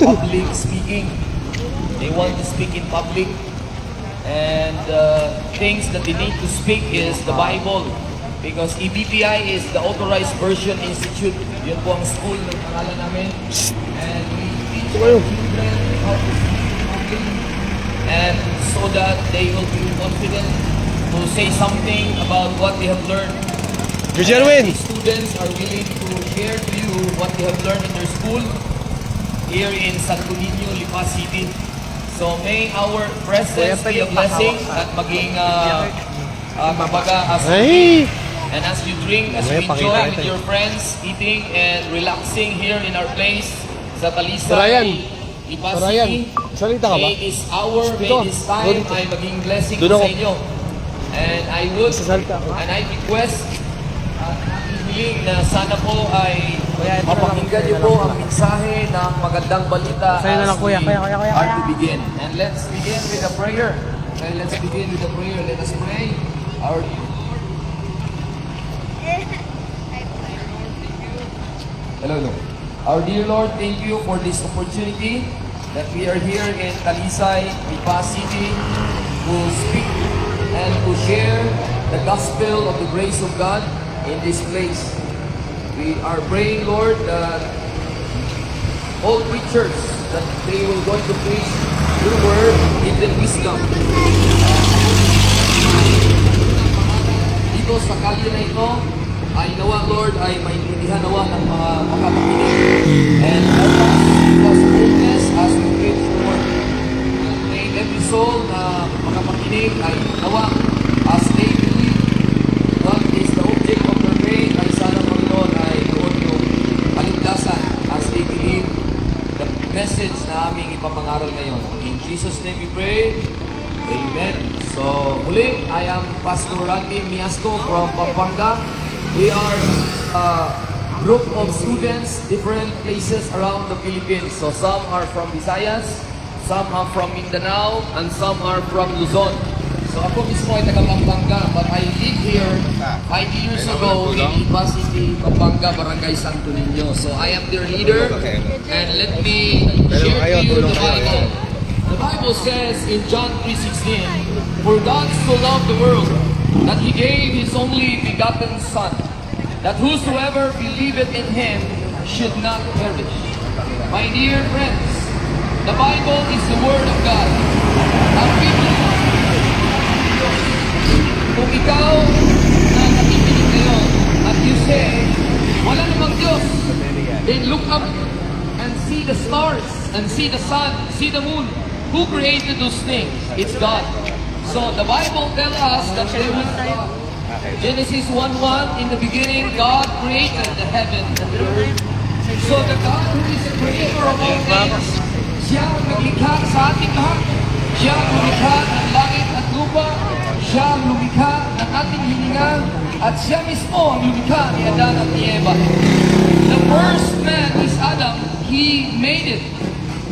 public speaking. They want to speak in public. And things that they need to speak is the Bible. Because EBPI is the Authorized Version Institute. Yun po ang school ng pangalan namin. And we teach our children how to speak in public. And so that they will be confident to say something about what they have learned. Good Jerwin! The students are willing to share to you what they have learned in their school here in Santo Niño, Lipa City. So may our presence be a blessing at maging kumbaga as you eat and as you drink, as you enjoy with your friends, eating and relaxing here in our place sa Talisay, Lipa City. May is our, may this time ay maging blessing sa inyo. And I would, and I request na sana po ay mapakinggan niyo po ang mensahe ng magandang balita as we are to begin. And let's begin with a prayer. Okay, let's begin with a prayer. Let us pray. Our dear Lord, thank you for this opportunity that we are here in Talisay, Lipa City, to speak and to share the gospel of the grace of God in this place. We are praying, Lord, that all preachers, that they will going to preach your word, give them wisdom. Dito sa kalye na ito, ay nawa, Lord, ay maintindihan nawa ng mga makapakinig. And help us give us boldness as we preach your word. May every soul na makapakinig ay nawa as they believe what is the object of their faith, ay sana, Panginoon, ay doon yung kaligtasan as they believe the message na aming ipapangaral ngayon. In Jesus' name we pray. Amen. So, muli, I am Pastor Randy Miasco from Pampanga. We are a group of students, different places around the Philippines. So, some are from Visayas, some are from Mindanao, and some are from Luzon. So ako mismo ay taga Pampanga, but I lived here 5 years ago in Lipa City, Pampanga, Barangay Santo Niño. So I am their leader, and let me share to you the Bible. The Bible says in John 3:16, "For God so loved the world, that He gave His only begotten Son, that whosoever believeth in Him should not perish." My dear friends, the Bible is the Word of God. Ang Biblia, kung ikaw na nakikinig ngayon at you say, wala namang Diyos, then look up and see the stars, and see the sun, see the moon. Who created those things? It's God. So the Bible tells us that there was God. Genesis 1:1, in the beginning, God created the heaven and the earth. So the God who is the creator of all things, siya ang naglikha sa ating lahat. Siya ang lumikha ng langit at lupa. Siya ang lumikha ng ating hininga. At siya mismo ang lumikha ni Adan at ni Eva. The first man is Adam. He made it.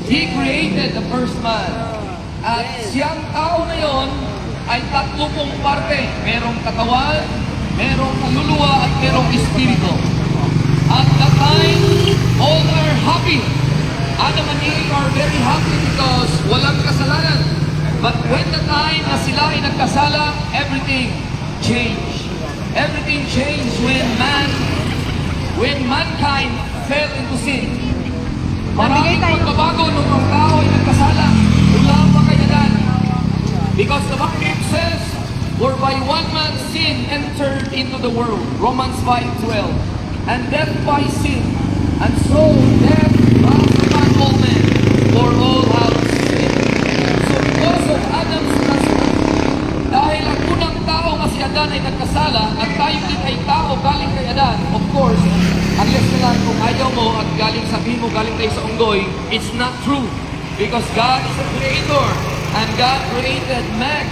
He created the first man. At siyang tao na yon ay tatlo pong parte. Merong katawan, merong kaluluwa, at merong espiritu. At that time, all are happy. Adam and Eve are very happy because walang kasalanan. But when the time na sila ay nagkasala, everything changed. Everything changed when mankind fell into sin. Maraming pagbabago nung ang tao ay nagkasala. Wala pa kay Adan. Because the Bible says, "For by one man's sin entered into the world." Romans 5:12. "And death by sin. And so death passed upon all men, for all have sinned." So because of Adam's kasalanan, dahil ang unang tao nga si Adan ay nagkasala, at tayo din ay tao galing kay Adan, of course, unless na lang kung ayaw mo at galing sabihin mo galing tayo sa unggoy, it's not true. Because God is a creator, and God created man.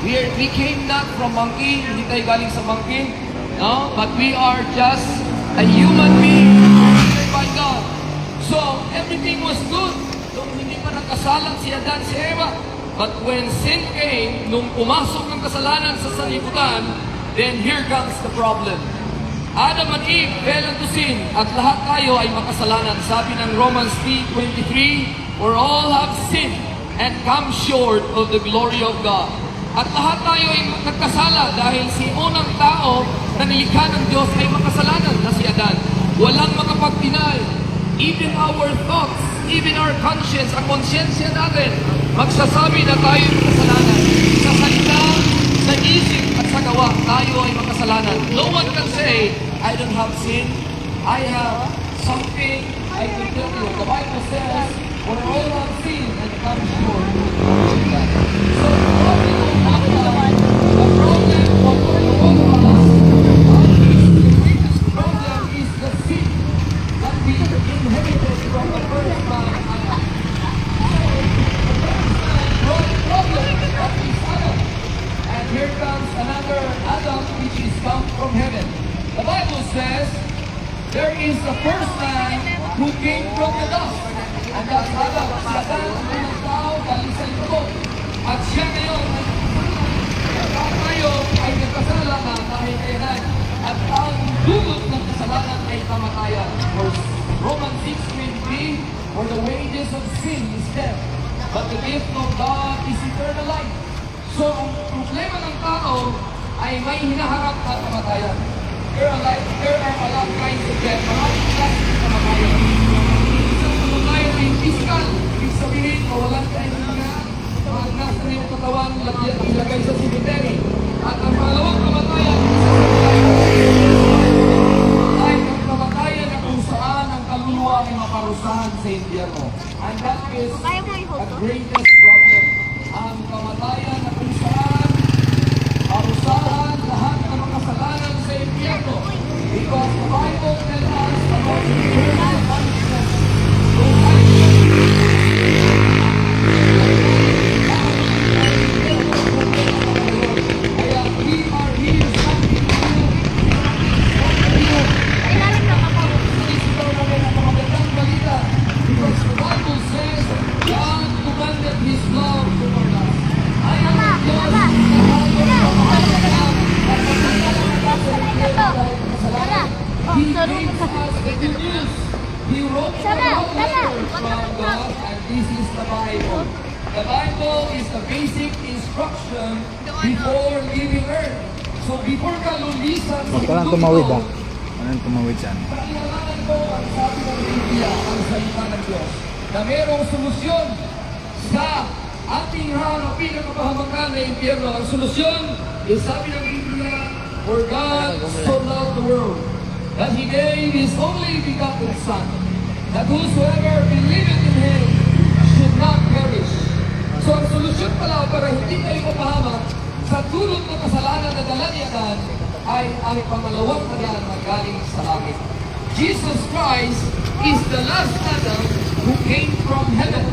We came not from monkey, hindi tayo galing sa monkey, no? But we are just a human being created by God. So, everything was good. Nung hindi pa nagkasalang si Adan, si Eva. But when sin came, nung pumasok ang kasalanan sa sanlibutan, then here comes the problem. Adam and Eve fell into sin at lahat tayo ay makasalanan. Sabi ng Romans 3:23, for all have sinned and come short of the glory of God. At lahat tayo ay nagkasala dahil si unang tao na nilikha ng Diyos ay makasalanan na si Adan. Walang makapag-deny. Even our thoughts, even our conscience, ang konsyensya natin, magsasabi na tayo ay makasalanan. Sa salita, sa isip at sa gawa, tayo ay makasalanan. No one can say, I don't have sin. I have something I can tell you. The Bible says, for all have sinned and come short of the glory of God. So, the problem of all of us, the greatest problem is the sin that we inherited from the first man, Adam. The problem that is Adam. And here comes another Adam which is come from heaven. The Bible says, there is the first man who came from the dust. And that's Adam. Si Adan, ang unang tao, galing sa likod. At siya ngayon, tayo ay nagkasala na dahil kayanan. At ang dulot ng kasalanan ay kamatayan. Romans 6:20, for the wages of sin is death, but the gift of God is eternal life. So, ang problema ng tao ay may hinaharap na kamatayan. There are a lot of kinds of death. Maraming klase ng kamatayan. Isang kamatayan ay physical. Ibig sabihin, mawalan tayo ng mga nasa na yung katawan ilagay sa cemetery. At ang pangalawang kamatayan ay ang kamatayan na kung saan ang kaluluwa ay maparusahan sa impyerno. And that is a greatest problem. Ang kamatayan na kung saan parusahan lahat ng mga kasalanan sa impyerno. Because the Bible tells us about the eternal punishment. Kaya we are here something new. Ito namin ang magandang balita. Because the Bible says, God commanded His love toward us. I am the Diyos na He gave us the good news. He wrote a letter from God, and this is the Bible. The Bible is the basic instruction before leaving earth. So before ka lulisan sa Huwag ka lang tumawid ah. Anong tumawid dyan? pakinggan mo ang sabi ng Biblia, ang salita ng Diyos, na mayroong solusyon sa ating harapin ang kapahamakan na impyerno. Ang solusyon, yung sabi ng Biblia, for God so loved the world, that He gave His only begotten Son, that whosoever believeth in Him should not perish. So ang solusyon pala para hindi tayo mapahamak sa dulot ng kasalanan na dala ni Adan ay ang pangalawang Adan na galing sa langit. Jesus Christ is the last Adam who came from heaven.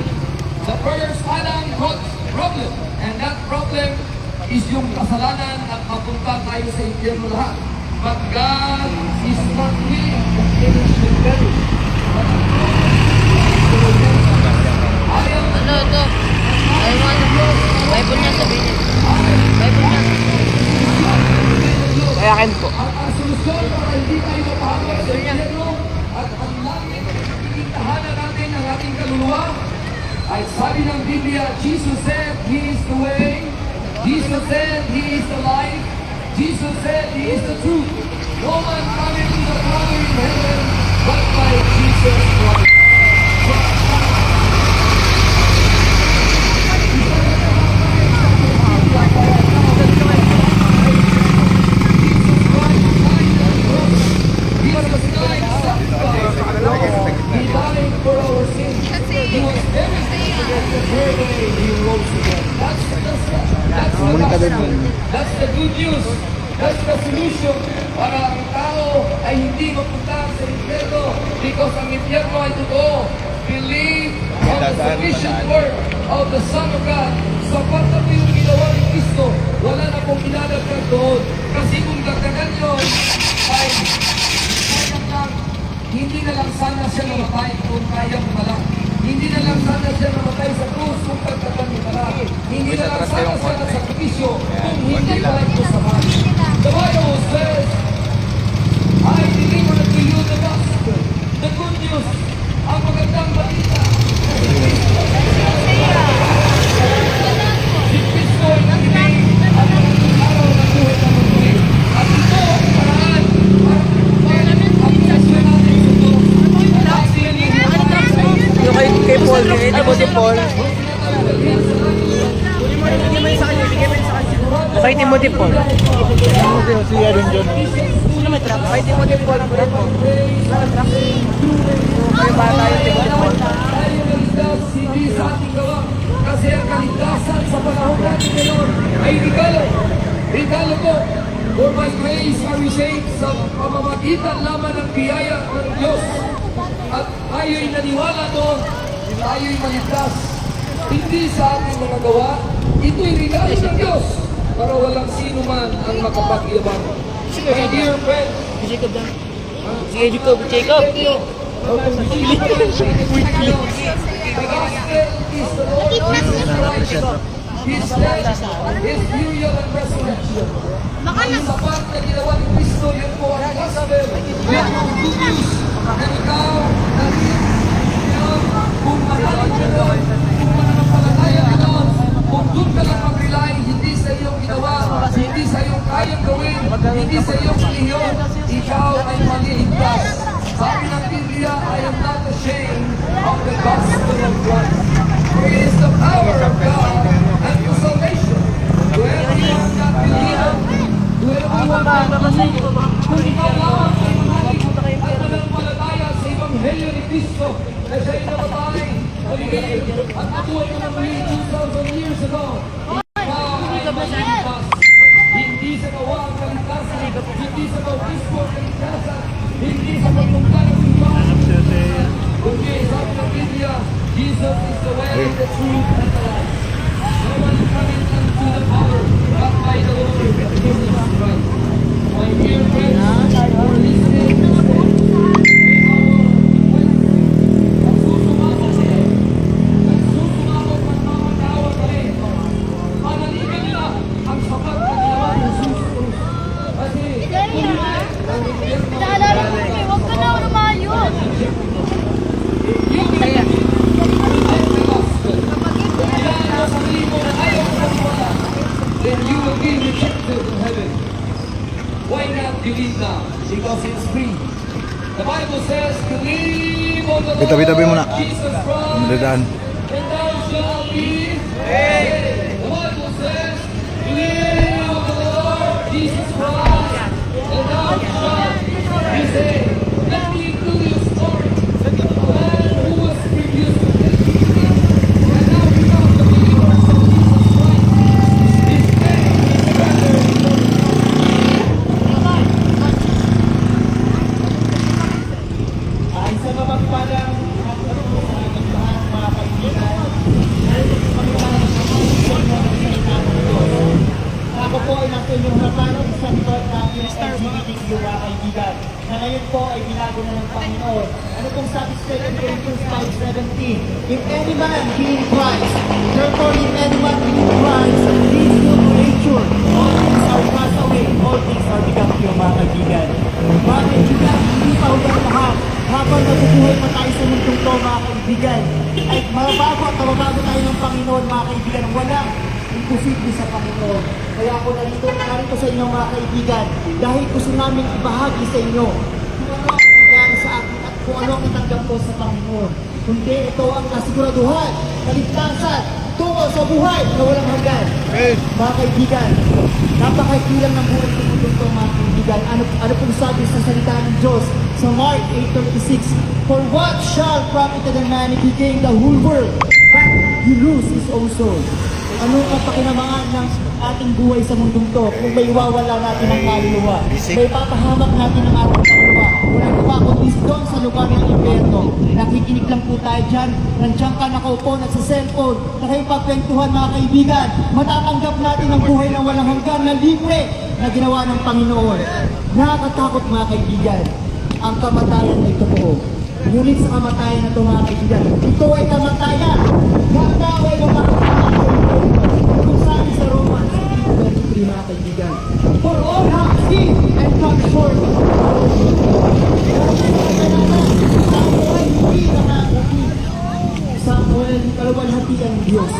The first Adam brought problem, and that problem is yung kasalanan at mapunta tayo sa impyerno lahat. But God is not willing that any should perish. Ito. Ay mo ano. Bible niya sabihin niya. Bible niya. Kaya akin po. Ang solusyon para hindi tayo mapahamak sa impyerno at ang langit na ikintahanan natin ang ating kaluluwa ay sabi ng Biblia, Jesus said, He is the way. Jesus said, He is the life. Jesus said, He is the truth. No man coming to the Father in heaven but by Jesus Christ. He died for our sins. He was buried, and the third day He rose again. That's the good news. That's the solution para ang tao ay hindi mapunta sa impyerno because ang impyerno ay totoo. Believe on the sufficient word of the Son of God. Sapat na po yung ginawa ni Cristo. Wala na pong ilalagdag doon. Kasi kung dagdagan yun, ay sayang lang. Hindi na lang sana siya namatay kung kaya mo na lang. Hindi na lang sana siya namatay sa krus kung dagdagan mo na lang. Hindi na lang sana siya nasakripisyo kung hindi pala ito sa bahay. The Bible says, I deliver to you the gospel, the good news, ang magandang balita. Si Kristo ay nakinig at naging araw ng buhay na muli. At ito ang paraan para ang sasyon natin sa ito. Yung kay Paul, kay Timothy Paul. Kay Timothy Paul. Si Aaron John. Sino may truck? Kay Timothy Paul. Kayo ba tayo Timothy Paul? Hindi sa ating gawa. Kasi ang kaligtasan sa panahon natin ngayon ay regalo. Regalo ko. For by grace are we saved sa pamamagitan lamang ng biyaya ng Diyos. At tayo'y naniwala doon, tayo'y maligtas. Hindi sa ating mga gawa, ito'y regalo ng Diyos para walang sino man ang makapagyabang. My dear friend, Jacob lang. Sige, Jacob. Jacob. His death, His burial and resurrection. Ang sapat na ginawa ni Kristo, yun po ang gospel. Yan ang good news. Na ikaw, kung manalig ka doon, kung mananampalataya ka doon, kung doon ka lang mag-rely, hindi sa iyong ginawa, hindi sa iyong kayang gawin, hindi sa iyong relihiyon, ikaw ay maliligtas. Sabi ng Biblia, I am not ashamed of the gospel of Christ. For it is the power of God and to salvation to everyone that believes, to everyone that believes. Kung ikaw lang ay manalig at mananampalataya sa Ebanghelyo ni Kristo na siya'y namatay, maligay at nabuhay na ng muli 2,000 years ago, ikaw ay maliligtas. Hindi sa gawa ang kaligtasan, hindi sa bautismo ang kaligtasan, hindi sa pagtungkal ng simbahan. Kundi sabi ng Biblia, Jesus is the way, the truth, and the life. No one is coming unto the Father but by the Lord Jesus Christ. My dear friends, for listening, nagsusumabot magmamanawag kami. Panaligan nila ang sapat na ginawa ni Jesus Cruz. Kasi, Naalala ko kami, huwag ka na lumayos. then you will be rejected in heaven. Why not believe now? Because it's free. The Bible says, believe on the Bitabi-tabi mo na. Lord Jesus Christ, Dadaan. and thou shalt be saved. The Bible says, believe on the Lord Jesus Christ, and thou shalt be saved. Let me include your story. A man who was refused to take Jesus, and now becomes the believer of Jesus Christ. His name is better than Isa mapagpalang mga kaibigan. Ako po ay nasa inyong harapan ng isang tod natin ng LGBTQ mga kaibigan na ngayon po ay binago na ng Panginoon. Ano pong sabi sa 2 Corinthians 5:17? If any man be in Christ, therefore if any man be in Christ, he is new creature. All things are passed away, all things are become new mga kaibigan. Mga kaibigan, hindi pa ulit lahat. Habang nabubuhay pa tayo sa mundong to mga kaibigan, ay mababago at mababago tayo ng Panginoon mga kaibigan. Walang imposible sa Panginoon. Kaya ako narito sa inyo mga kaibigan dahil gusto namin ibahagi sa inyo kung ano ang nangyari sa akin at kung ano ang natanggap ko sa Panginoon. Kundi ito ang kasiguraduhan, kaligtasan, tungo sa buhay na walang hanggan. Mga kaibigan, napakakilang ng buhay ng mundo ito mga kaibigan. Ano pong sabi sa salita ng Diyos sa Mark 8:36? For what shall profit the man if he gain the whole world, but he lose his own soul? Ano ang pakinabangan ng ating buhay sa mundong to kung may iwawala natin ang kaluluwa? May papahamak natin ang ating kaluluwa. Walang iba kundi doon sa lugar ng impyerno. Nakikinig lang po tayo dyan. Nandiyan ka nakaupo na sa cellphone. Nakipagkwentuhan mga kaibigan. Matatanggap natin ang buhay na walang hanggan na libre na ginawa ng Panginoon. Nakakatakot mga kaibigan. Ang kamatayan ay totoo. Ngunit sa kamatayan na ito mga kaibigan, ito ay kamatayan. Nakatawa ay mapakatawa. Kung sabi sa Romans 8:23 mga kaibigan, for all have sinned and come short of the glory kaluwalhati ang Diyos.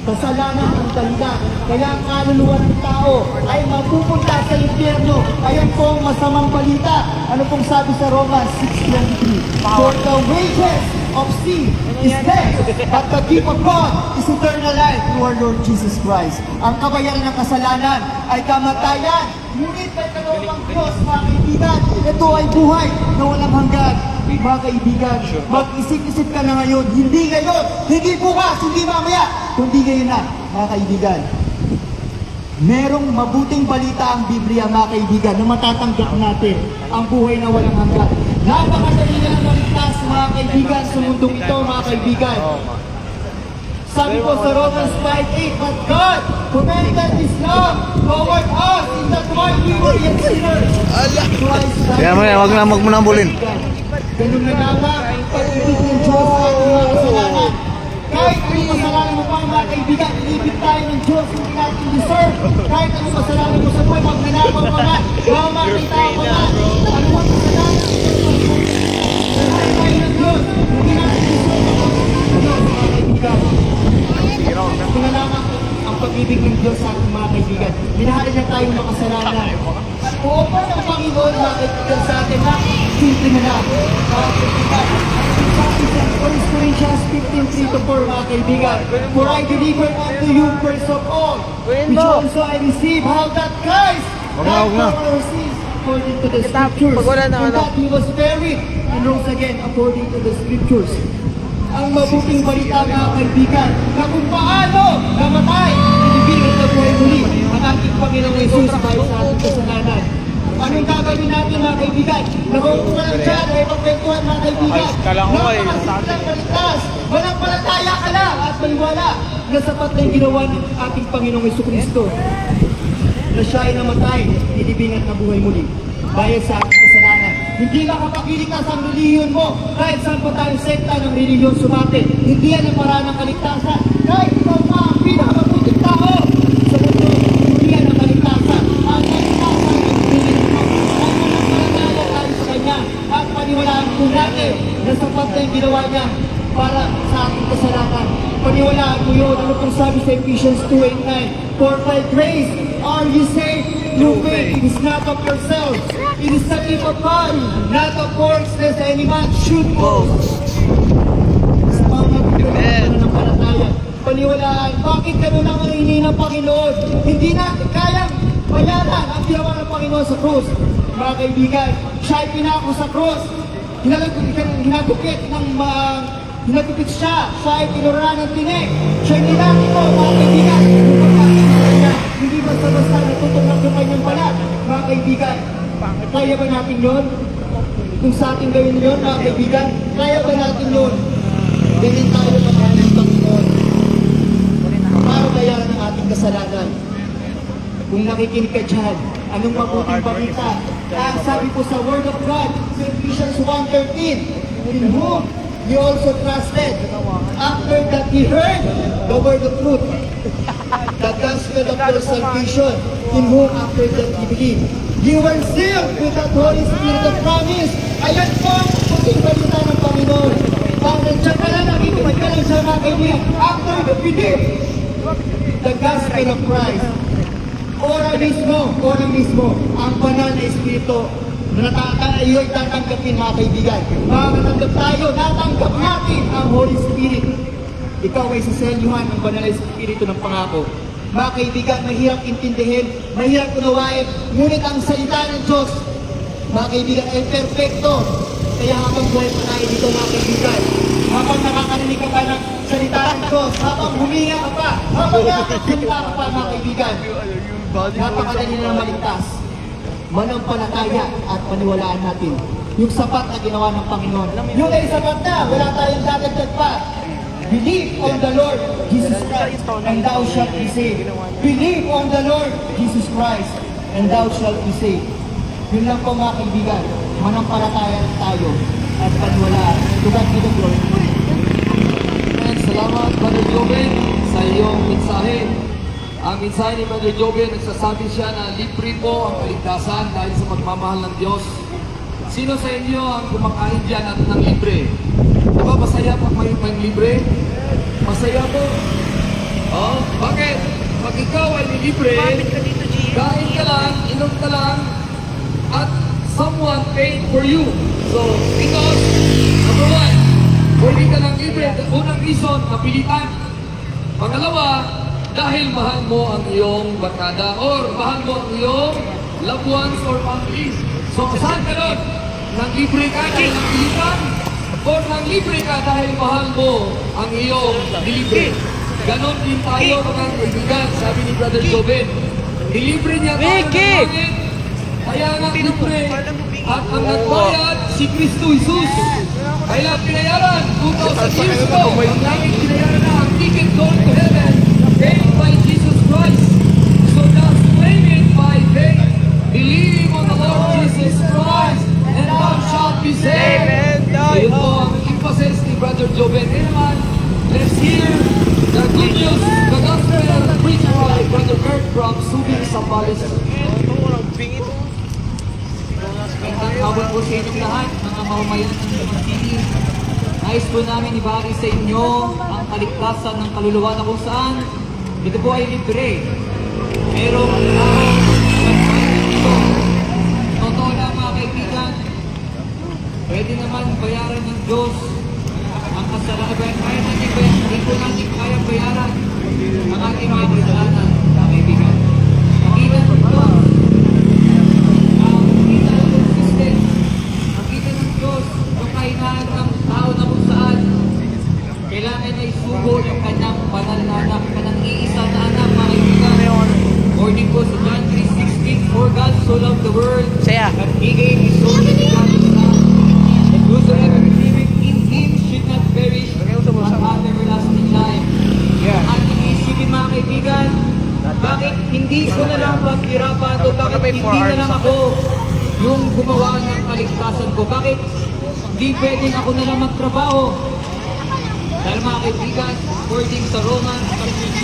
Kasalanan ang dahilan. Kaya ang kaluluwa ng tao ay mapupunta sa impyerno. Ayan po ang masamang balita. Ano pong sabi sa Romans 6:23? For the wages of sin is death, but the gift of God is eternal life through our Lord Jesus Christ. Ang kabayaran ng kasalanan ay kamatayan. Ngunit may kalawang Diyos, mga kaibigan, ito ay buhay na walang hanggan. Mga kaibigan, mag-isip-isip ka na ngayon, hindi ngayon, hindi bukas, hindi mamaya, kundi ngayon na, mga kaibigan. Merong mabuting balita ang Biblia, mga kaibigan, na matatanggap natin ang buhay na walang hanggan. Napakadali na ang maligtas, mga kaibigan, sa mundong ito, mga kaibigan. Sabi po sa Romans 5:8, but God commended His love toward us in that while we were yet sinners, Christ died. Kaya mo yan, wag na magmunambulin. Ganun na lamang ang pag-ibig ng Diyos sa ating mga kasalanan. Kahit anong kasalanan mo pa, mga kaibigan, inibig tayo ng Diyos, hindi natin deserve. Kahit anong kasalanan mo sa buhay, magnanakaw ka man, mamakita ka man, anong kasalanan tayo ng Diyos, hindi natin deserve ang Diyos, mga kaibigan. Ito na lamang ang pag-ibig ng Diyos sa ating mga kaibigan. Minahalin na tayong makasalanan. At uopan ng Panginoon mga kaibigan sa atin na simple na lang. Mga kaibigan, sabi sa 1 Corinthians 15:3-4 mga kaibigan, for I delivered unto you first of all, which also I received, how that Christ died for our sins according to the Scriptures, and that He was buried and rose again according to the Scriptures. Ang mabuting balita mga kaibigan na kung paano namatay, ibigay na buhay muli ang ating Panginoong Jesus dahil sa ating kasalanan. Anong gagawin natin mga kaibigan? Nakaupo ka lang dyan, ay pagkwentuhan mga kaibigan. Napakasimpleng baligtas, walang palataya ka lang at maliwala na sapat na yung ginawa ng ating Panginoong Jesucristo. Na siya ay namatay, nilibing at nabuhay muli dahil sa ating kasalanan. Hindi makapagliligtas ang relihiyon mo kahit saan pa tayong sekta ng relihiyon sumate. Hindi yan ang paraan ng kaligtasan. Kahit ikaw pa ang pinakamabuting tao sa mundo, hindi yan ang kaligtasan. Ang kaligtasan ay pinili mo. Ang mananampalataya tayo sa Kanya at paniwalaan po natin na sapat na yung ginawa niya para sa ating kasalanan. Paniwalaan mo yun. Ano pong sabi sa Ephesians 2:8-9? For by grace are you saved through faith. It is not of yourselves. It is the gift of God, not of works, lest any man should boast. Sa mga pananampalataya, paniwalaan, bakit ganun ang hinihingi ng Panginoon? Hindi natin kayang bayaran ang ginawa ng Panginoon sa krus. Mga kaibigan, siya ay pinako sa krus. Hinagupit siya. Siya ay tinura ng tinig. Siya ay ninatiko, mga kaibigan. Hindi basta-basta natutok ng kanyang balat, mga kaibigan. Kaya ba natin yun? Kung sa ating gawin yun, mga kaibigan, kaya ba natin yun? Ganyan tayo maghanap ng Panginoon para bayaran ang ating kasalanan. Kung nakikinig ka dyan, anong mabuting balita? Sabi po sa Word of God, sa Ephesians 1:13, in whom you also trusted after that ye heard the word of truth, the gospel of your salvation, in whom after that ye believe, you were sealed with that Holy Spirit of promise. Ayan po ang mabuting balita ng Panginoon. Pag nandiyan ka na, nakikinig ka lang sa mga kaibigan, after you believe the gospel of Christ, ora mismo, ang banal na Espiritu na iyo'y tatanggapin mga kaibigan. Makatanggap tayo, natanggap natin ang Holy Spirit. Ikaw ay sasalyuhan ng banal na Espiritu ng pangako. Mga kaibigan, mahirap intindihin, mahirap unawain, ngunit ang salita ng Diyos, mga kaibigan, ay perfecto. Kaya habang buhay pa tayo dito mga kaibigan, habang nakakarinig ka pa ng salita ng Diyos, habang huminga ka pa, habang nakakasalita ka pa mga kaibigan, napakadali na maligtas. Manampalataya at paniwalaan natin yung sapat na ginawa ng Panginoon. Yung ay sapat na, wala tayong dadagdag pa. Believe on the Lord Jesus Christ and thou shalt be saved. Believe on the Lord Jesus Christ and thou shalt be saved. Yun lang po mga kaibigan, manampalataya tayo at paniwalaan. Tugat dito, glory. And salamat, Brother Joven, sa iyong mensahe. Ang mensahe ni Brother Joven, nagsasabi siya na libre po ang kaligtasan dahil sa pagmamahal ng Diyos. Sino sa inyo ang kumakain dyan at ng libre? Diba masaya pag may libre? Masaya po. Oh, bakit? Pag ikaw ay nilibre, kain ka lang, inom ka lang, at someone paid for you. So, because, number one, pwede ka lang libre. Unang reason, napilitan. Pangalawa, dahil mahal mo ang iyong barkada or mahal mo ang iyong loved ones or family. So, saan ka nun? Nang libre ka dahil napilitan? O nang libre ka dahil mahal mo ang iyong nilibre? Ganon din tayo mga kaibigan, sabi ni Brother Joven. Nilibre niya tayo ng langit, kaya nga libre. At ang nagbayad, si Kristo Jesus. Kaya pinayaran, 2,000 years ago, ang langit pinayaran na ang ticket going to heaven, paid by Jesus Christ. So just claim it by faith. Believe on the Lord Jesus Christ, and thou shalt be saved. Yun po ang emphasis ni Brother Joven. Kaya naman, let's hear the good news, the gospel preached by Brother Kurt from Subic, Zambales. Magandang hapon po sa inyong lahat, mga mamamayan ng City. Nais po namin ibahagi sa inyo ang kaligtasan ng kaluluwa na kung saan ito po ay libre. Pero ito, totoo lang mga kaibigan, pwede naman bayaran ng Diyos ang kasalanan. Kaya natin bayaran, hindi po natin kaya bayaran ang ating mga kasalanan, mga kaibigan. Makita po ito. Nakita ng Diyos yung kahinaan ng tao na kung saan kailangan niya isugo yung kanyang banal na anak, kanyang iisa na anak, mga kaibigan. According po sa John 3:16, for God so loved the world that He gave His only begotten Son, that whosoever believeth in Him should not perish but have everlasting life. At iniisipin mga kaibigan, bakit hindi ko na lang paghirapan o bakit hindi na lang ako yung gumawa ng kaligtasan ko? Bakit di pwedeng ako na lang magtrabaho? Dahil mga kaibigan, according sa Romans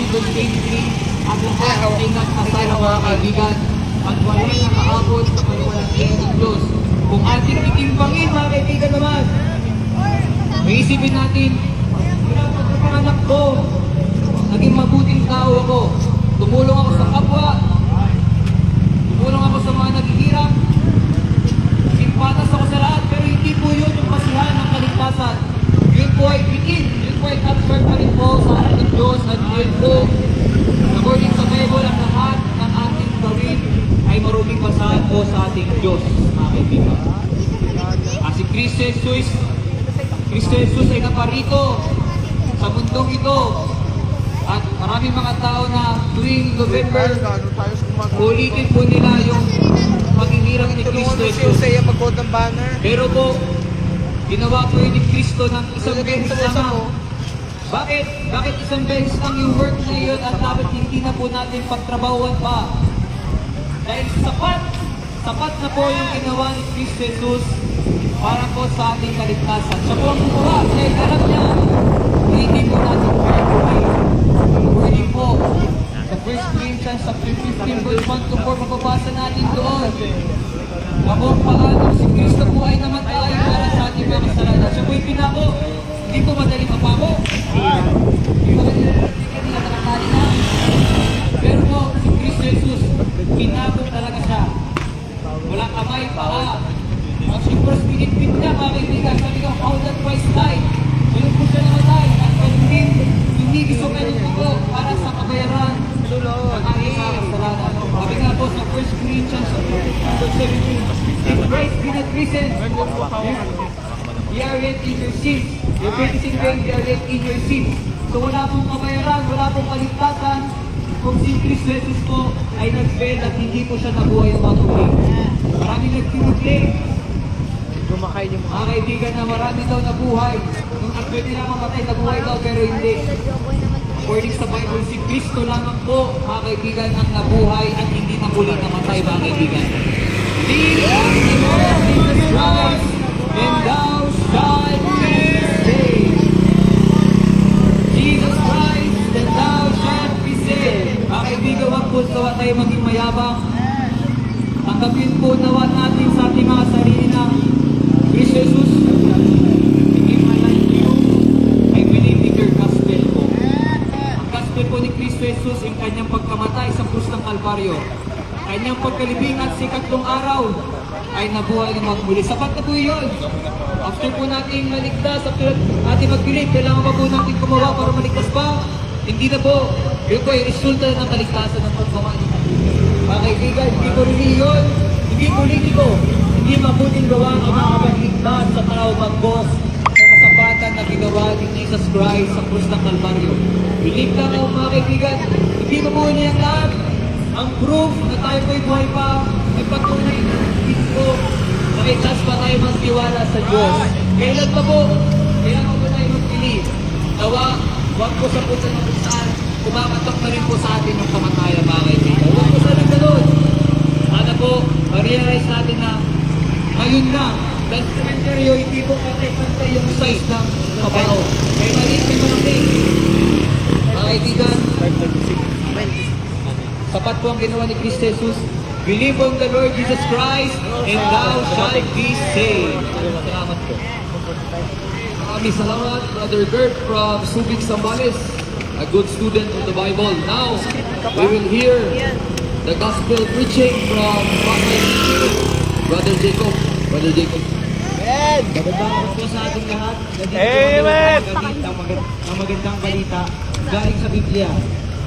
7:23, ang lahat ay nagkasala mga kaibigan at wala nakaabot sa kaluwalhatian ng Diyos. Kung ating itimbangin mga kaibigan naman, may isipin natin, dapat ang panganak ko, naging mabuting tao ako, tumulong ako sa kapwa, tumulong ako sa mga naghihirap, patas ako sa lahat, pero hindi po yun yung kasiyahan ng kaligtasan. Yun po ay bikin, yun po ay transfer pa rin po sa harap ng Diyos at yun po, according sa Bible, ang lahat ng ating gawin ay maruming pasahan po sa ating Diyos, mga kaibigan. Si Kristo Jesus ay naparito sa mundong ito at maraming mga tao na tuwing November, ulitin po nila yung paghihirang ni Kristo Jesus. Pero po, ginawa po yun ni Kristo ng isang beses lamang. Bakit? Bakit isang beses lang yung work na yun at dapat hindi na po natin pagtrabahuan pa? Dahil sapat na po yung ginawa ni Kristo Jesus para po sa ating kaligtasan. Siya po ang gumawa, dahil alam niya, hindi po natin kaya buhay. Wording po, sa 1 Corinthians 15 verse 1 to 4, mababasa natin doon. Ako paano si Kristo po ay namatay para sa ating mga kasalanan. Siya po yung pinako. Hindi po madali mapako. Hindi po madali kanina nakatali na. Pero po, si Kristo Jesus, pinako talaga siya. Walang kamay, paa. Ang siyempre, pinipit niya, mga kaibigan. Sabi ko, how that Christ died. Ganun po siya namatay. At hindi gusto kayo nito para sa kabayaran ng aking mga kasalanan. Sabi nga po sa 1 Corinthians 17, if Christ be not risen, ye are yet in your sins. Your witnessing vain, ye are yet in your sins. So wala pong kabayaran, wala pong kaligtasan kung si Kristo Jesus po ay nag-fail at hindi po siya nabuhay ng matuloy. Maraming nagtinutling. Mga kaibigan na marami daw nabuhay. Nung pwede na mamatay, nabuhay daw pero hindi. According sa Bible, si Kristo lamang po, mga kaibigan, ang nabuhay at hindi na muli namatay, mga kaibigan. Believe on the Lord Jesus Christ, and thou shalt be saved. Jesus Christ, and thou shalt be saved. Mga kaibigan, wag po nawa tayo maging mayabang. Tanggapin po nawa natin sa ating mga sarili na Kristo Jesus, hindi Jesus ang kanyang pagkamatay sa krus ng Kalbaryo. Kanyang pagkalibing at sa ikatlong araw ay nabuhay ng magmuli. Sapat na po yun. After po natin maligtas, after natin magpilit, kailangan pa po natin gumawa para maligtas pa. Hindi na po. Yun po ay resulta ng kaligtasan ng paggawa niyo. Mga kaibigan, hindi po rin yun. Hindi politiko. Hindi mabuting gawa ang makapagligtas sa tao mag-boss sa kasapatan na ginawa ni Jesus Christ sa krus ng Kalbaryo. Believe lang ako mga kaibigan, hindi mabuhay niya ang lahat. Ang proof na tayo po'y buhay pa ay patuloy na Kristo na may chance pa tayo magtiwala sa Diyos. Kailan pa po? Kailan pa tayo mag-believe? Nawa, huwag po sa punta na kung saan kumakatok na rin po sa atin yung kamatayan mga kaibigan. Huwag po sana ganun. Sana po, ma-realize natin na ngayon na, dahil cemetery, hindi po pantay yung size ng kabao. Kaya maliit may malaki. Mga kaibigan, sapat po ang ginawa ni Kristo Jesus. Believe on the Lord Jesus Christ and thou shalt be saved. Salamat po. Maraming salamat, Brother Gert from Subic, Zambales, a good student of the Bible. Now, we will hear the gospel preaching from Pastor Brother Jacob. Brother Jacob. Magandang araw po sa ating lahat. Amen! Ang magandang balita galing sa Biblia.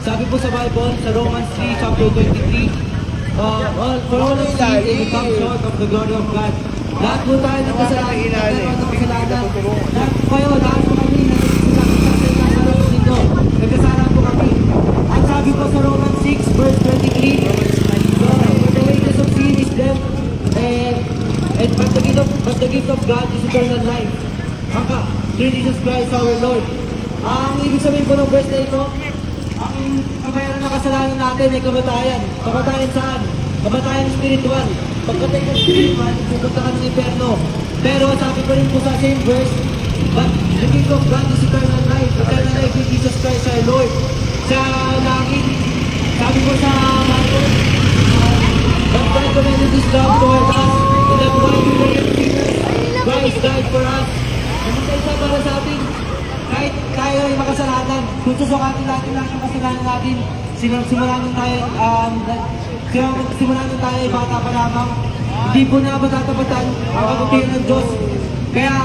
Sabi po sa Bible, sa Romans 3, chapter 23, for all of sin, they come short of the glory of God. Lahat po tayo ng kasalanan, lahat po kami nagkasalanan po kami. At sabi po sa Romans 6, verse 23, the wages of sin is death, but the gift of God is eternal life. Through Jesus Christ our Lord. Ang ibig sabihin po ng verse na ito, ang kabayaran ng kasalanan natin ay kamatayan. Kamatayan saan? Kamatayan spiritual. Pagkatay ng spiritual, pupunta ka ng impyerno. Pero sabi ko rin po sa same verse, but the gift of God is eternal life. Eternal life with Jesus Christ our Lord. Sa langit, sabi ko sa Bible, but God commended His love toward us, in that while we were yet sinners, Christ died for us. Namatay siya para sa atin. Kahit tayo ay makasalanan, kung susukatin natin lang yung kasalanan natin, simulan nung tayo ay bata pa lamang, hindi po na matatapatan ang kabutihan ng Diyos. Kaya,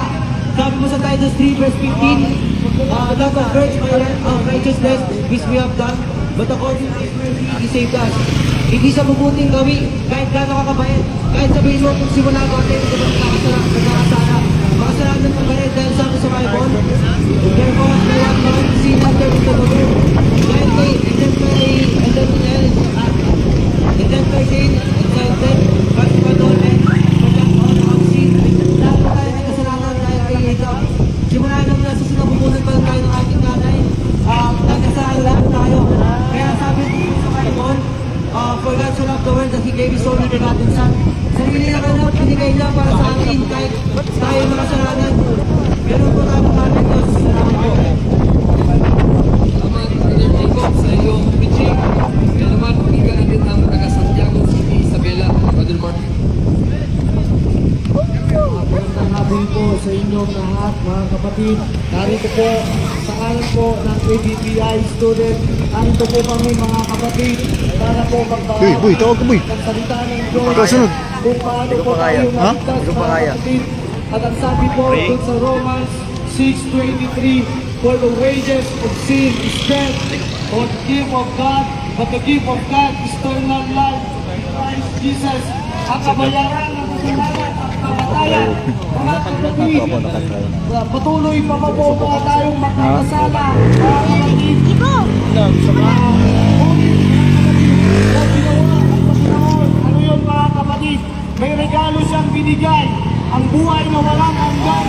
sabi mo sa Titus 3 verse 15, not of works of righteousness which we have done, but according to His mercy, He saved us. Hindi sa mabuting gawi, kahit gano'n kakabayan, kahit sabihin mo kung simula natin, makasalanan ng galit dahil sabi sa Bible, therefore, may one man sin after the world, and then by sin, and then but all and all of sin, lahat po tayo may kasalanan dahil kay Ikaw. Simula nang nasa sinabubunan pa tayo ng ating nanay, nagkasalanan tayo. Kaya sabi sa Bible, for God so loved the world that He gave His only begotten Son. Sarili na anak, binigay niya para sa atin kahit tayo makasalanan. Ganun po tayo mga Diyos. Salamat po. Salamat, Brother Jacob, sa iyong preaching. Kaya naman, pakinggan natin ang taga Santiago City, Isabela, Brother Mark. Magandang hapon po sa inyong lahat, mga kapatid. Narito po sa kanan po ng ABPI student. Narito po kami mga kapatid para po Boy, tawag ka, boy. ang salita ng Diyos. Kasunod. Kung paano po tayo maligtas, mga kapatid. At ang sabi po dun sa Romans 6:23, for the wages of sin is death, but the gift of God is eternal life in Christ Jesus. Ang kabayaran ng kasalanan at kamatayan, mga kapatid, patuloy pa po mga tayong makakasala, mga kapatid. Ano yun mga kapatid? May regalo siyang binigay, ang buhay na walang hanggan.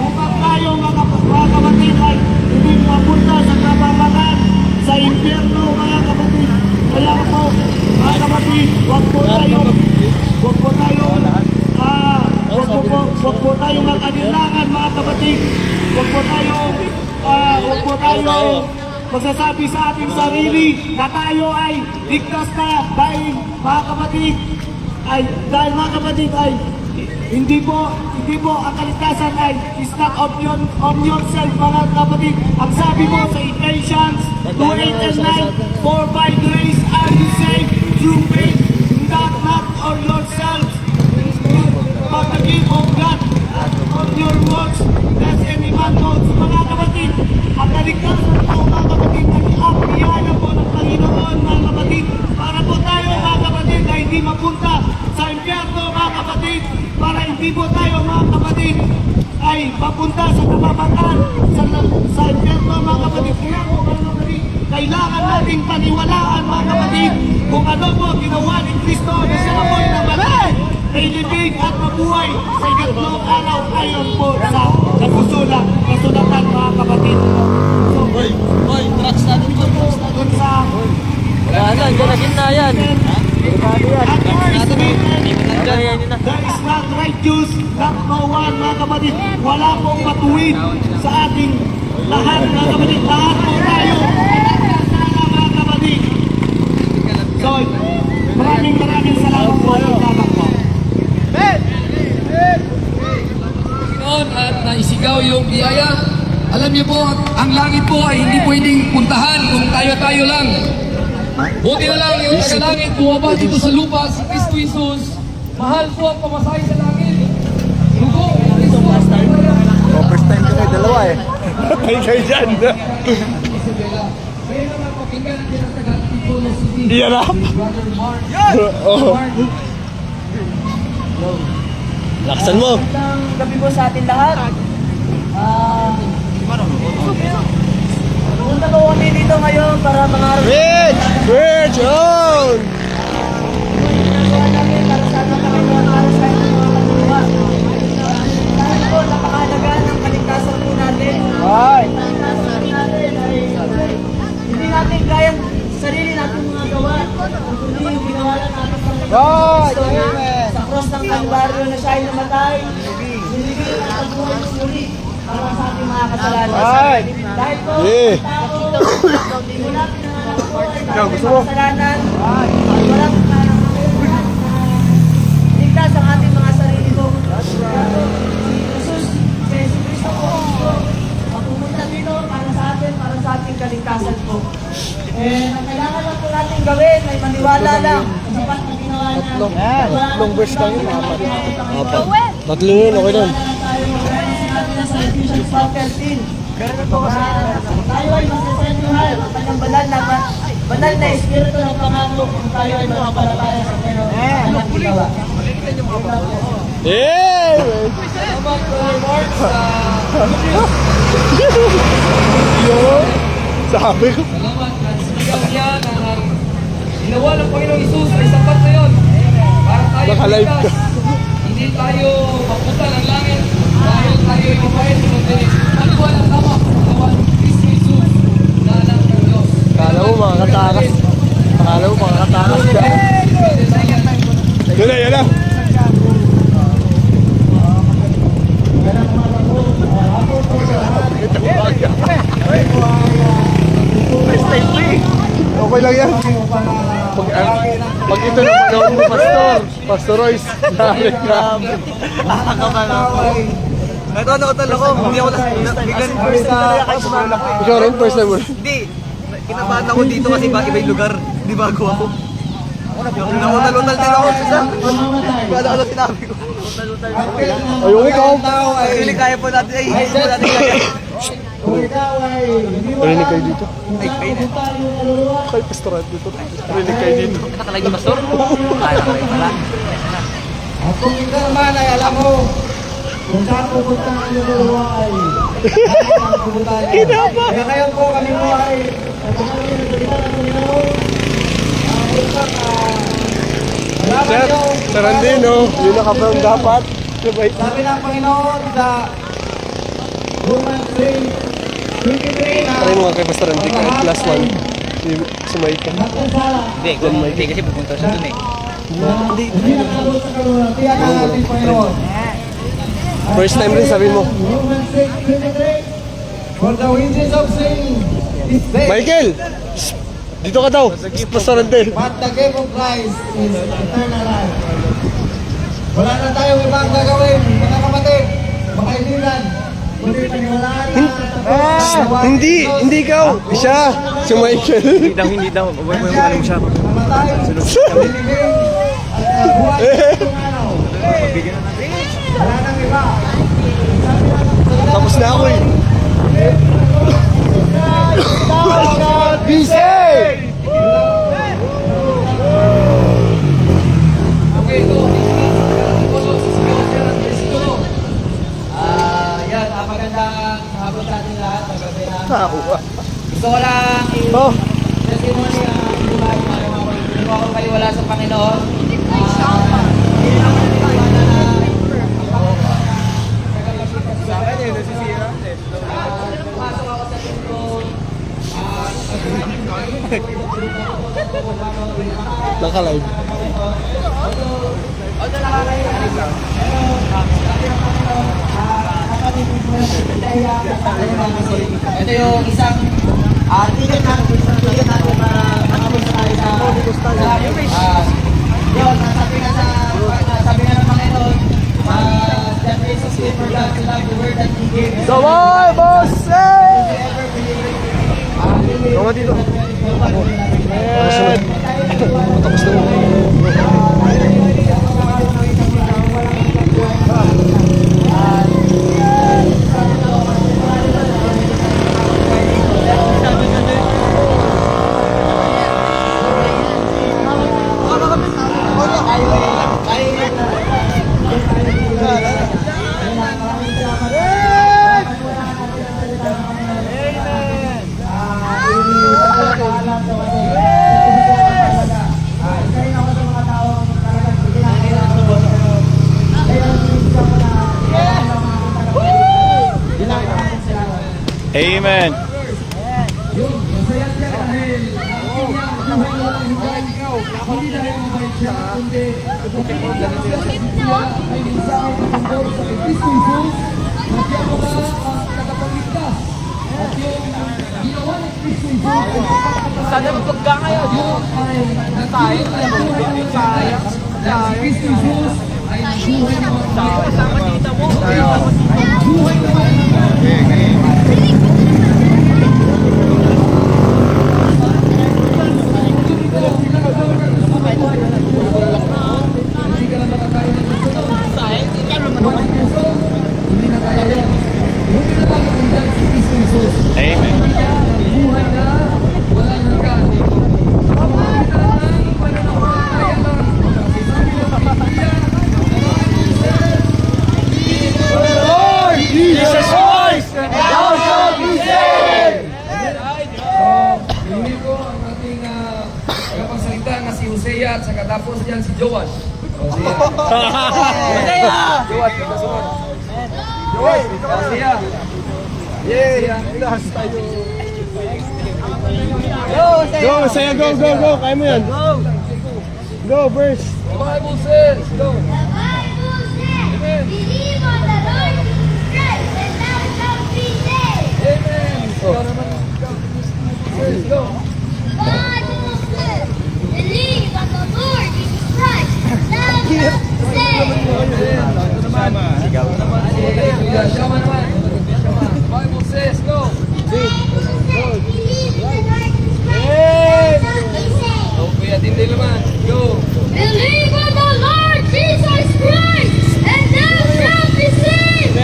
Upang tayo mga kapatid ay hindi mapunta sa kapamakan, sa impyerno mga kapatid. Kaya po, mga kapatid, wag po tayo mag-anilangan mga kapatid. Wag po tayo magsasabi sa ating sarili na tayo ay ligtas na dahil mga kapatid ay Hindi po ang kaligtasan ay is not on yourself, mga kapatid. Ang sabi mo sa Ephesians 2:8 and 9, for by grace are you saved through faith, not on yourselves, but the gift of God, on your works, that any man knows. Mga kapatid, ang kaligtasan po, mga kapatid, ay ang biyaya po ng Panginoon, mga kapatid, para po tayo, mga kapatid, na hindi mapunta sa impyerno, mga kapatid, para hindi po tayo, mga kapatid, ay papunta sa kapapatan, sa impyerno, mga kapatid. Kaya po, mga kapatid, kailangan nating paniwalaan, mga kapatid, kung ano po ginawa ni Kristo na siya po ay namatay, ay libig at mabuhay sa ikatlong araw ayon po sa kasulatan, mga kapatid. So, Tracks natin po. dun sa Wala, dyan na gitna yan. at first statement, Ayan yun na. there is not righteous, not no one, mga kapatid. Wala pong matuwid sa ating lahat, mga kapatid. Lahat po tayo, mga kapatid. So, maraming salamat po. Panginoon at naisigaw yung biyaya. Alam niyo po, ang langit po ay hindi pwedeng puntahan kung tayo-tayo lang. Buti na lang yung sa langit bumaba dito sa lupa si Kristo Jesus. Mahal po ang pamasahe sa langit. Dugo, Kristo ang First time ko na dalawa eh. Patay kayo dyan. Kaya naman pakinggan natin ang taga-Antipolo City. Iyarap. Brother Mark. Oo. Mark. Laksan mo. Magandang gabi po sa atin lahat. Pumunta po kami dito ngayon para mangarap Rich! Rich! On! ginagawa namin para sa ating Panginoon, para sa ating mga kaluluwa. Dahil po, napakahalaga ng kaligtasan po natin. Ay! Kaligtasan natin ay hindi natin kayang sarili natin mga gawa. Kundi yung ginawa lang natin sa Kristo sa cross ng Kalbaryo na siya ay namatay. Binigay ang buhay ng muli para sa ating mga kasalanan. Ay! Dahil po, Yeah. tao, mula pinangalan po ay tayo may kasalanan. Walang ligtas ang ating mga sarili po. Si Jesus Cristo po, pumunta dito para sa atin, para sa ating kaligtasan po. Ang kailangan lang po natin gawin ay maniwala lang sa sapat na ginawa niya. Tatlong verse lang yun. Apat. Tatlo yun, okay lang. Sinabi na sa Ephesians 5:13. Ganun po kasi tayo ay masisentuhan ang kanyang banal na espiritu ng pangako kung tayo ay manampalataya sa Panginoon. Anong ginawa? Yeah! Salamat, Brother Mark, sa Yun! Sabi ko. salamat at sigaw niya na ang ginawa ng Panginoong Isus ay sapat na yun. Para tayo Naka-live ka. ligtas. Hindi tayo mapunta ng langit dahil tayo ay mabait ng dinig. Ano ba ang tama? Ginawa ni Kristo Jesus na anak ng Diyos. Kala mo mga katakas. Kala mo mga katakas ka. Yun na, yun na. Okay lang yan. Pag ito na panahon mo, Pastor Royce, narik ka. Natonood ako, hindi ako biglang first na Ikaw rin, first time mo. Hindi. Kinabahan ako dito kasi iba yung lugar. Hindi bago ako. Nakutal-utal din ako. Wala ko lang sinabi ko. Ayun, ikaw. Hindi kaya po natin. Ay, hindi po natin kaya. Marinig kayo dito. Ay, kayo na. Kay Pastor dito. Marinig kayo dito. Nakalagay yung pastor? Kaya na kayo pala. At kung ikaw naman ay alam mo kung saan pupunta ang iyong luluwa ay saan pupunta niya. Kaya ngayon po kami po ay kung ano yung nagsalita ng Panginoon Sir, Sir Andino, yun nakapang dapat. Sabay. sabi ng Panginoon sa Romans 3:23 na Try mo nga kay Pastor Andino, kahit plus one. Sumay ka. nagkasala Hindi kasi pupunta siya dun eh. hindi nakabot sa kalunan. Tiyan ang ating Panginoon. First time rin sabi mo. Romans 6:23 For the wages of sin is death. Michael! Dito ka daw. Pastor Andino. But the gift of Christ is eternal life. Wala na tayong ibang gagawin, mga kapatid, mga kaibigan. Kundi paniwalaan na Hindi ikaw. Siya. Si Michael. Hindi daw. Ano siya? mamatay, liligay, at buhay ng araw. Wala nang iba. Tapos na ako eh. Bisay! Okay, go. Yan, magandang hapon sa ating lahat. Gusto ko lang Oh. i-testimony ang buhay kung ako kayo wala sa Panginoon. Pumasok ako sa templo. Naka-live. Although nakakahiya. Ito yung isang ticket natin para makapunta tayo sa yun, sabi nga ng Panginoon, that Jesus came for God to love the word that He gave. Sabay, boss! Tama dito. Tapos na. Amen. Sana magpagka kayo. Tayo. Si Kristo Jesus ay buhay na mga sama dito mo. Buhay na Amen. buhay na walang hanggan. Pamamagitan ng pananampalataya lang. Lord Jesus Christ, thou shalt be saved! Hingin ko ang ating kapagsalita na si Hosea at saka tapos dyan si Joash. Hosea! Joash, kasunod. Joash, Hosea. Yeah, Last tayo. Go, saya, go, go, go. Kaya mo yan. Go, burst. The Bible says, go. Believe on the Lord Jesus Christ and thou shalt be saved. Amen. Ikaw naman. Says, go. The Bible says, believe on the Lord Jesus Christ and thou shalt be saved. Yeah, Shama naman. Shama. The Bible says, go. Believe in the Lord Jesus Christ and thou shalt be saved. Oh, kuya, tindi naman. Go. Believe on the Lord Jesus Christ and thou shalt be saved.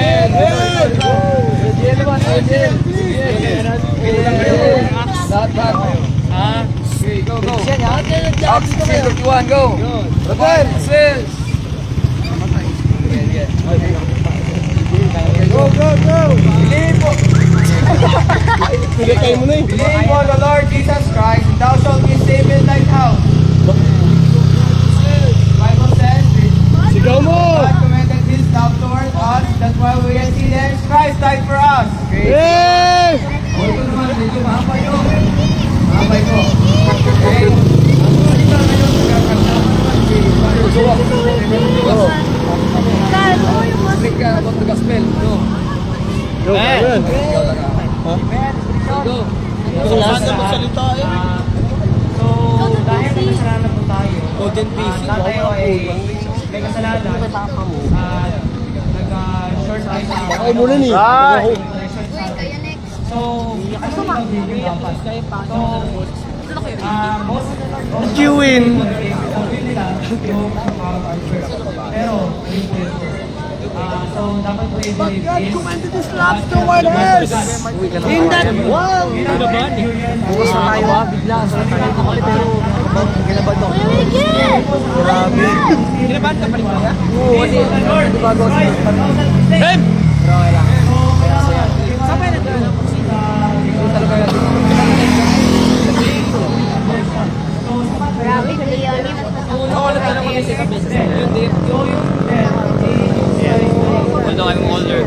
Jiel naman. Jiel. Lahat. Okay, go, go. Acts 31, go. The Bible says. Go, go, go. Hindi kayo mo na eh. Believe on the Lord Jesus Christ, and thou shalt be saved in thy house. Bible says, Sigaw mo. God commended His love toward us, that while we yet sinners, Christ died for us. Hey! Ito naman, medyo mahapay ko. Mahapay ko. Okay. Speak about the gospel. Go. Go, kaya yan. Go. So, saan na magsalita eh? So, dahil nakasalanan po tayo, Golden PC. tayo ay may kasalanan at nag-short tayo sa Ako muna ni. Wait, kaya next. So, kasi mag-video dapat. So, most Queuing. pero, so, dapat po i-believe Slaps to one else. In that wow. Bukas na tayo ha, bigla. So tayo ko kami pero ginabad ako. Grabe. Ginabad ka pa rin ba? Oo, kasi bago ako sa Ben! Okay lang. Sabay na tayo ng kusina. Talaga yan. Grabe, Leon. Ako ulit na naman kasi kami sa YouTube. Ito kami older.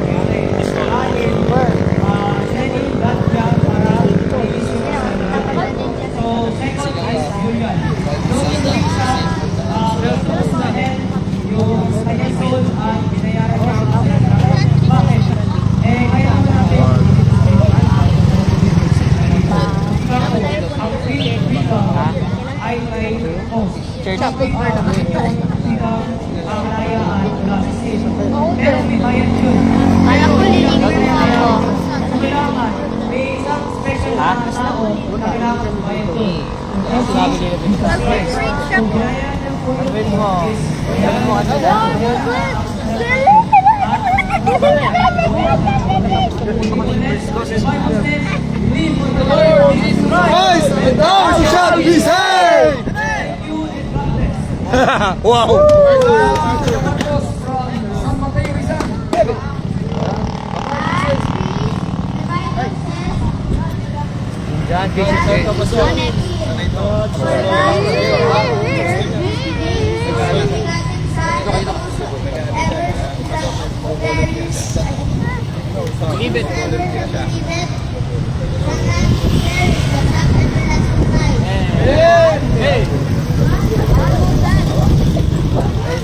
Alam ko, lilingin mo ako. Guys, now we shall be saved. Wow. Yan, Believe it. Hey!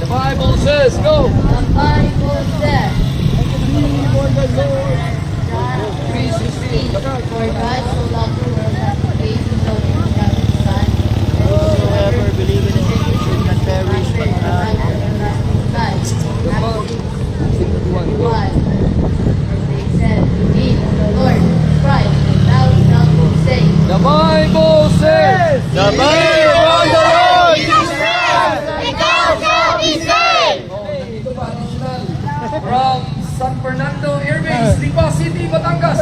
The Bible says, go! The Bible says, for God so loved the world that he gave his only begotten Son, Whoever believe in him should not perish but have life. One. They said, "Indeed, the Lord Christ, thou shalt be saved." The Bible says, the Bible of the Lord. from San Fernando Airways, Lipa City, Batangas.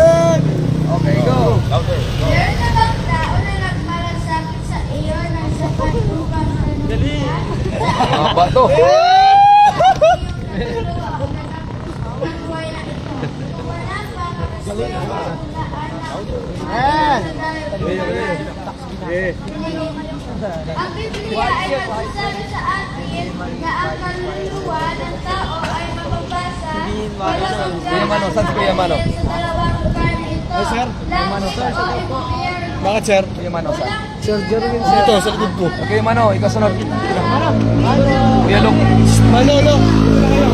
Okay, go. Meron na bang tao na nagmalasakit sa iyo ng sapat upang Ah, bato. Ang Biblia ay magsasabi sa atin na ang kaluluwa ng tao ay mababasa walang hanggan Saan si Kuya Mano? sa dalawang lugar na ito. Langit o impyerno. Bakit sir? Kuya Mano, saan? Sir Jeremy sir. Ito, sa likod ko. Okay, Mano, ikaw sunod. Kuya Lok. Mano, no? Kuya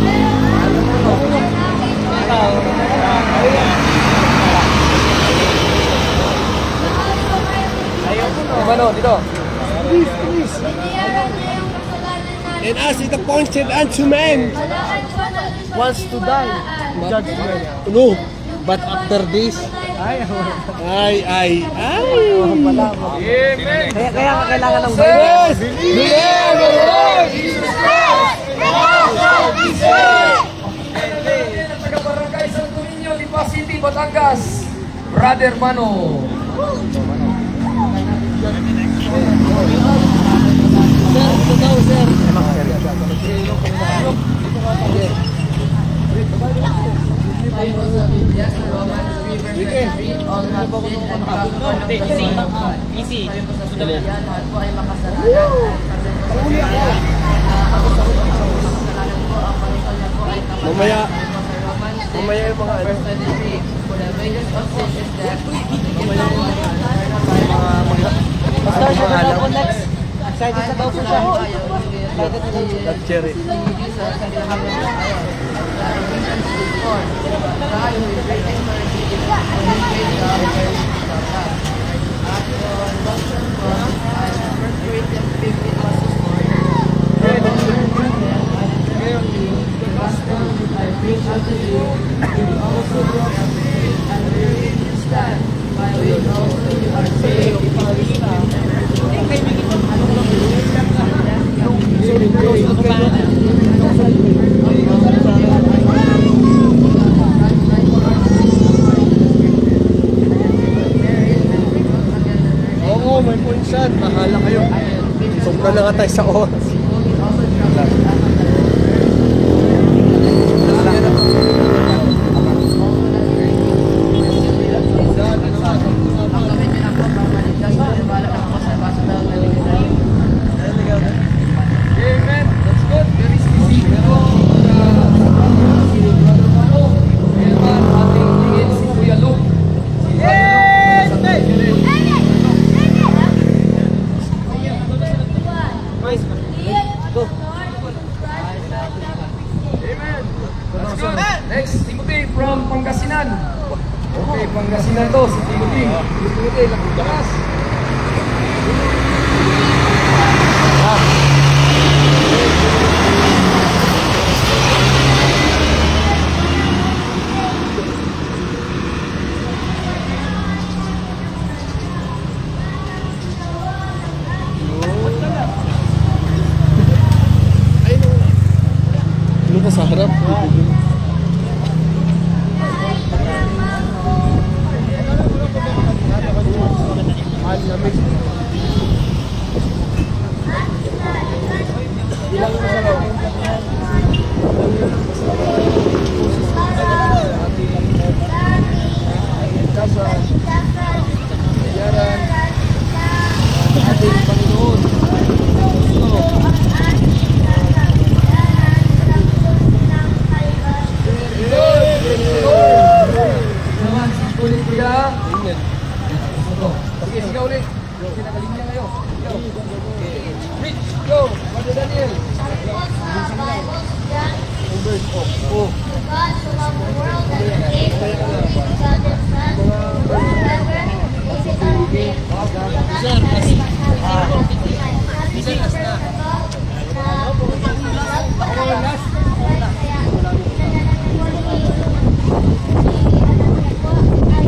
Mano, dito. Biniyaran niya yung kasalanan natin. And as it appointed unto men Walaan siya ng wants to die. Judgment. No, but after this, ay. Amen. Kaya ka kailangan ng Says, believe the Lord Jesus Christ, and thou shalt be saved. Amen. Ang taga-barangay Santo Niño, Lipa City, Batangas, Brother Mano. Mamaya yung mga ano. Pastor, siya na daw po next. Excited na daw po siya. Excited na daw siya. Cherry. may points yan. Bahala kayo. Sobra na nga tayo sa oras. Amen. That's good. Very specific. Amen. Ating tingin si Kuya Luke. Amen. That's good. Next, Timothy from Pangasinan. Okay, Pangasinan to, si Timothy. Timothy, lakas. Ano ka sa harap? Naman, ulit kuya. Sige, sige ulit. Sinagaling niya ngayon. Okay. Rich, go. Brother Daniel. Oh. God so loved the world that he gave his only begotten Son, whosoever believes on him will not perish but have everlasting life. Sabi sa verse na to, na love pa tayo. Kaya, pinanananan po ni ano niya po, ay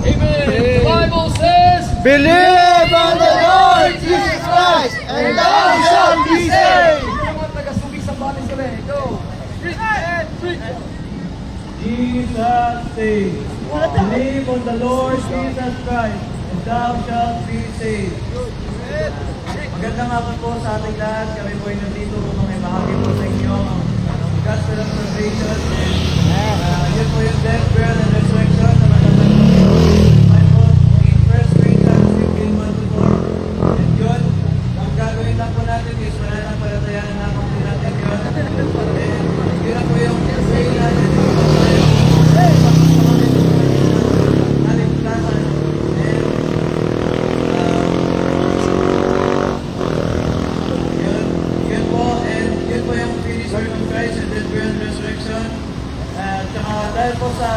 Amen. The Bible says, Believe on the Lord Jesus Christ, and thou shalt be saved. mga taga-subig sa balis ko eh. Go. Rich, rich. Jesus saves. Believe on the Lord Jesus Christ, and thou shalt be saved. Magandang hapon po sa ating lahat. Kami po ay nandito upang may bahagi po sa inyo ang Gospel of Salvation. Yun po yung death, burial, and resurrection na matatagpuan po Bible in 1 Corinthians 15:1-4. And yun, ang gagawin lang po natin is mananampalatayaan na naman po natin yun. And yun lang po yung say natin. Yun po yung finished work of Christ and death, burial, and resurrection. Tsaka dahil po sa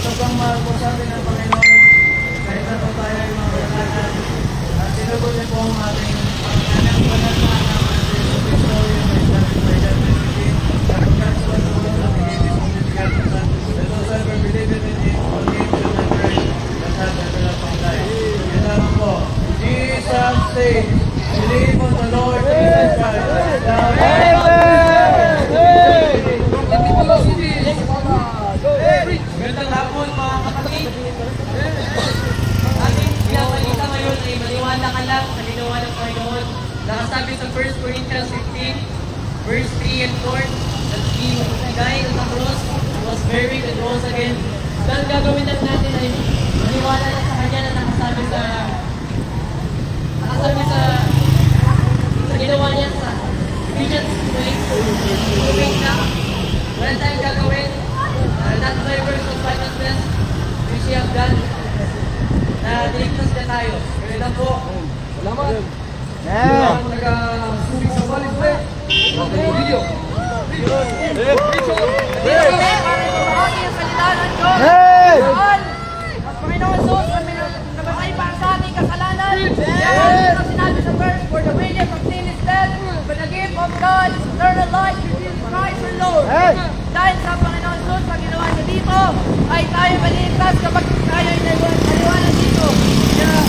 sobrang mahal po sa atin ng Panginoon, kahit na po tayo ay mga kasalanan, sinugod niyo po ang ating kanyang banal na anak at Yesu Cristo, yung may sabi by God Trinity, that God so loved the world that He gave His only begotten Son, that whosoever believeth in Him will not perish, but have everlasting life. Yun lamang po. Jesus saves. Believe on the Lord Jesus Christ. Magandang hapon mga kapatid. Ating pinabalita ngayon ay maniwala ka lang sa ginawa ng Panginoon. Nakasabi sa 1 Corinthians 15, verse 3 and 4, that He died on the cross, was buried and rose again. So ang gagawin lang natin ay maniwala lang sa Kanya na nakasabi sa ginawa niya sa Ephesians 2:8. Wait lang. Wala tayong gagawin. Not by works of righteousness which we have done, na niligtas na tayo. Kaya lang po. Salamat. Mga taga-subig sa balis eh. Okay, video. Hey! Ang Panginoon Jesus na namatay para sa ating kasalanan. Kaya ang sinabi sa verse, for the wages of sin is death, but the gift of God is eternal life through Jesus Christ our Lord. Hey! Dahil sa Panginoon Jesus, pag ginawa niya dito, ay tayo maliligtas kapag tayo ay naliwanag dito. Kaya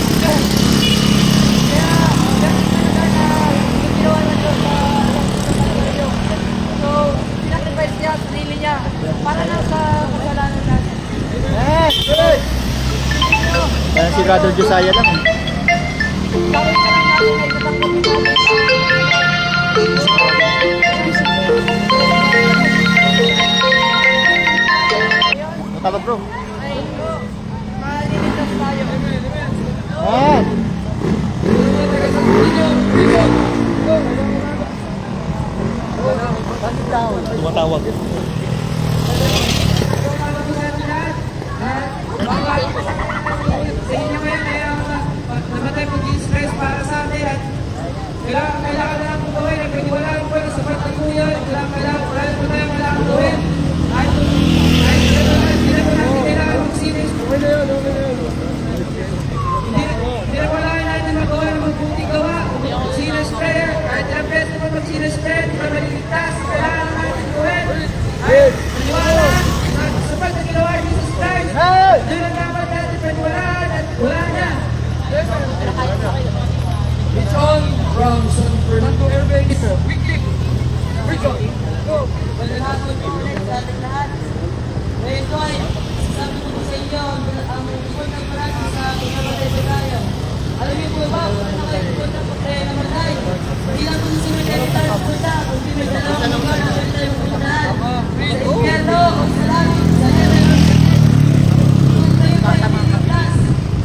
Brother Josiah lang eh. Tama bro. Ah. Tumatawag. Sa inyo ngayon, namatay mag-stress para sa atin at kailangan na natin gawin at pwede wala rin pwede sa pagtaguyod, kailangan po tayo gawin. Kahit hindi na po natin kailangan mag-serious. Hindi na po natin magawa ng magbuting gawa, mag-serious prayer, kahit ilang beses naman mag-serious prayer, hindi pa maliligtas, kailangan natin gawin. At maniwala sa pagtaginawa ni Jesus Christ, doon ang dapat natin paniwalaan at wala na. It's on from San Fernando Airways Weekly. Richard. Go. Ngayon ko ay sabi ko sa inyo, ang report ng marami sa pagkamatay sa tayo. Alam niyo po ba, kung nakalimutan na pagkaya namatay, hindi lang po sa cemetery tayo punta, kundi may dalawang lugar na pwede tayo puntahan. Sa impyerno o sa langit, sa heaven. Kung tayo po ay niligtas,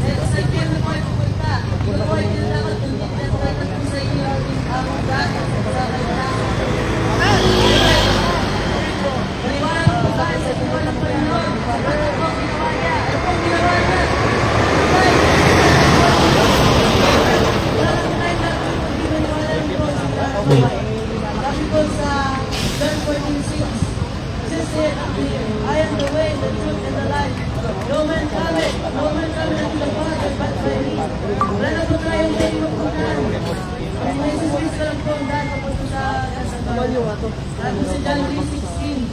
sa impyerno po ay pupunta. Ito po ay kailangan kung niligtas po sa inyo ang ugat sa kailangan. Maniwala ko po tayo sa buwan ng Panginoon. Ano po ang ginawa niya? Ano po ang ginawa niya? Patay! Wala lang tayo na hindi maniwala rin po sa buhay. Sabi ko sa John 14:6, Jesus said unto him, I am the way, the truth, and the life. No man cometh unto the Father but by me. Wala na po tayong pwede mapuntahan. Ang may Jesus Cristo lang po ang daan papunta sa Father. Sabi sa John 3:16,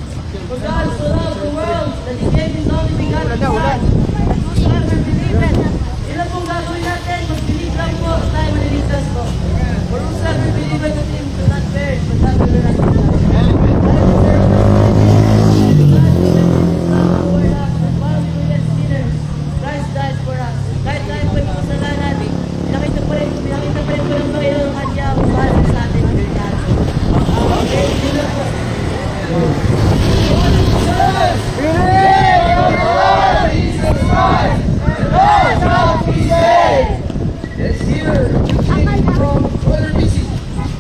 For God so loved the world that He gave His only begotten Son, that whosoever believeth. Ilan pong gagawin natin? Mag-believe lang po, tayo maliligtas po. For whosoever believeth in Him shall not perish, but have everlasting life. Christ died for us. Kahit tayo po yung kasalanan, pinakita pa rin po ng Panginoon ang Kanya ang bahala sa atin. Okay, yun lang po. Yes, here. From Brother BC.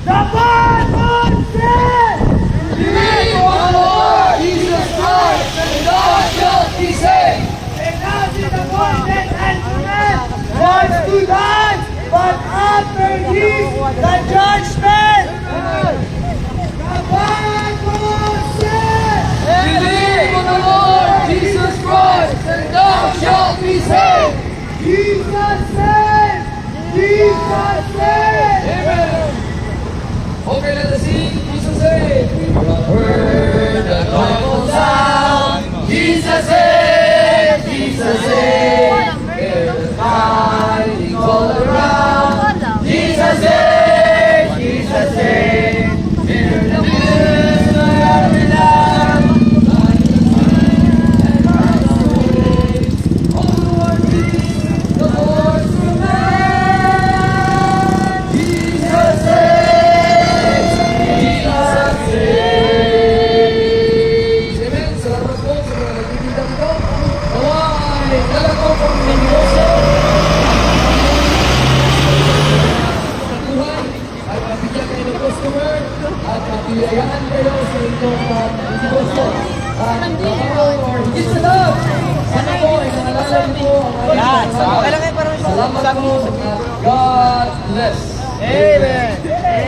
The Bible says, Believe on the Lord Jesus Christ, and thou shalt be saved. and not in the appointed and command was to die, but after this the judgment. The Bible says, Believe on the Lord Jesus Christ, and thou shalt be saved. Jesus said, Jesus said. Amen. Okay, let us sing. Jesus said, we have heard the joyful sound. Jesus said, Jesus said, hear the sky all around. Jesus said, Jesus said, hear the music of the Lamb. All the world is the Lord's command. Jesus said, Jesus said. Amen. Salamat po sa mga nagtitindag ko. Naway, dala ko pang Diyos. Sa buhay, ay mabigyan kayo ng customer at mabiyayaan kayo sa inyong negosyo. At or higit sa lahat, sana po ay nangalalan po ang ating salamat po. God bless. Amen.